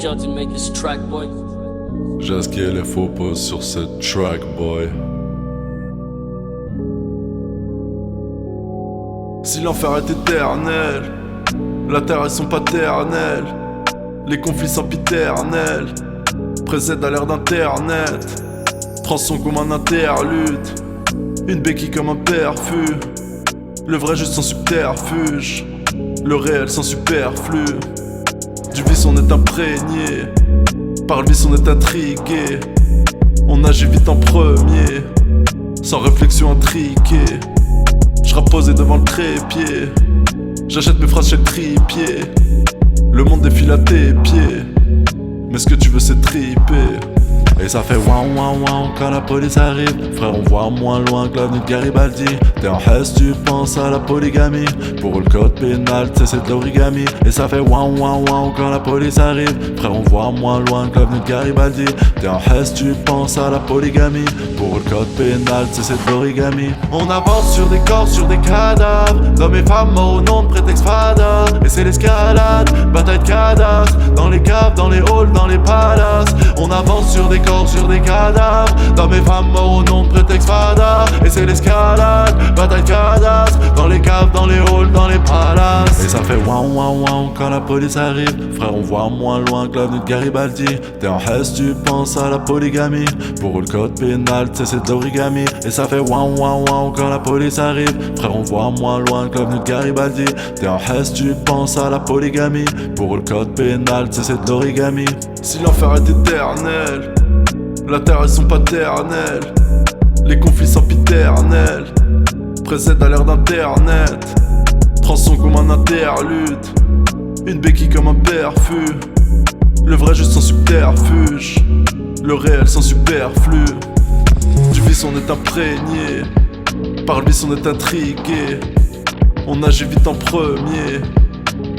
y'all to make this track, boy. Jasquet les faux poses sur cette track, boy. Si l'enfer est éternel, la terre est son paternel, les conflits sempiternels précèdent à l'ère d'internet. Prends son comme un interlude, une béquille comme un perfus, le vrai juste sans subterfuge, le réel sans superflu. Du vice on est imprégné, par le vice on est intrigué. On agit vite en premier, sans réflexion intriquée. J'rappe posé devant le trépied, j'achète mes phrases chez le tripier. Le monde défile à tes pieds, mais ce que tu veux c'est triper. Et ça fait ouin ouin ouin quand la police arrive. Frère, on voit moins loin que l'avenue de Garibaldi. T'es en Hesse, tu penses à la polygamie. Pour le code pénal, tu sais c'est de l'origami. Et ça fait ouin ouin ouin quand la police arrive. Frère, on voit moins loin que l'avenue de Garibaldi. T'es en Hesse, tu penses à la polygamie. Pour le code pénal, tu sais c'est de l'origami. On avance sur des corps, sur des cadavres, d'hommes et femmes morts au nom de prétexte fada. Et c'est l'escalade, bataille de cadavres, dans les caves, dans les halls, dans les palaces. On avance sur des corps, sur des cadavres, d'hommes et femmes morts au nom de prétexte fada. Et c'est l'escalade, bataille de cadavres, dans les caves, dans les halls, dans les palaces. Et ça fait ouin ouin ouin quand la police arrive. Frère, on voit moins loin que l'avenue de Garibaldi. T'es en Hesse, tu penses à la polygamie. Pour le code pénal, tu sais c'est de l'origami. Et ça fait ouin ouin ouin quand la police arrive. Frère, on voit moins loin que l'avenue de Garibaldi. T'es en Hesse, tu penses à la polygamie. Pour le code pénal, tu sais c'est de l'origami. Si l'enfer est éternel, la terre est son paternel, les conflits sempiternels précèdent à l'ère d'internet. Prends son comme un interlude, une béquille comme un perfus, le vrai juste sans subterfuge, le réel sans superflu. Du vice on est imprégné, par le vice on est intrigué. On agit vite en premier,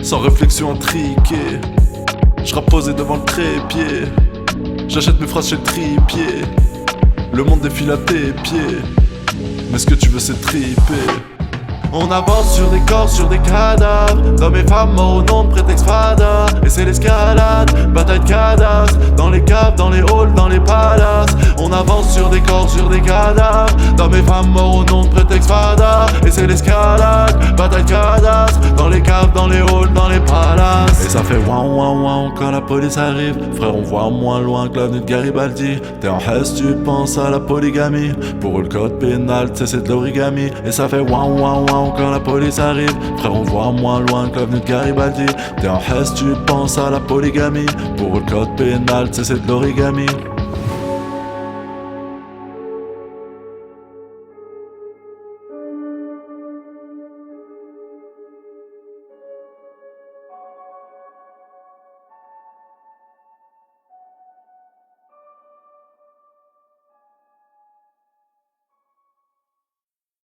sans réflexion intriquée. J'rappe posé devant le trépied, j'achète mes phrases chez le tripier. Le monde défile à tes pieds, mais ce que tu veux c'est triper. On avance sur des corps, sur des cadavres, d'hommes et femmes morts au nom de prétexte fada. Et c'est l'escalade, bataille de cadavres, dans les caves, dans les halls, dans les palaces. On avance sur des corps, sur des cadavres, d'hommes et femmes morts au nom de prétexte fada. Et c'est l'escalade, bataille de cadavres, dans les caves, dans les halls, dans les palaces. Et ça fait ouin ouin ouin quand la police arrive. Frère, on voit moins loin que l'avenue de Garibaldi. T'es en Hesse, tu penses à la polygamie. Pour le code pénal, tu sais c'est de l'origami. Et ça fait ouin ouin ouin quand la police arrive. Frère, on voit moins loin que l'avenue de Garibaldi. T'es en Hesse, tu penses à la polygamie. Pour le code pénal, tu sais c'est de l'origami.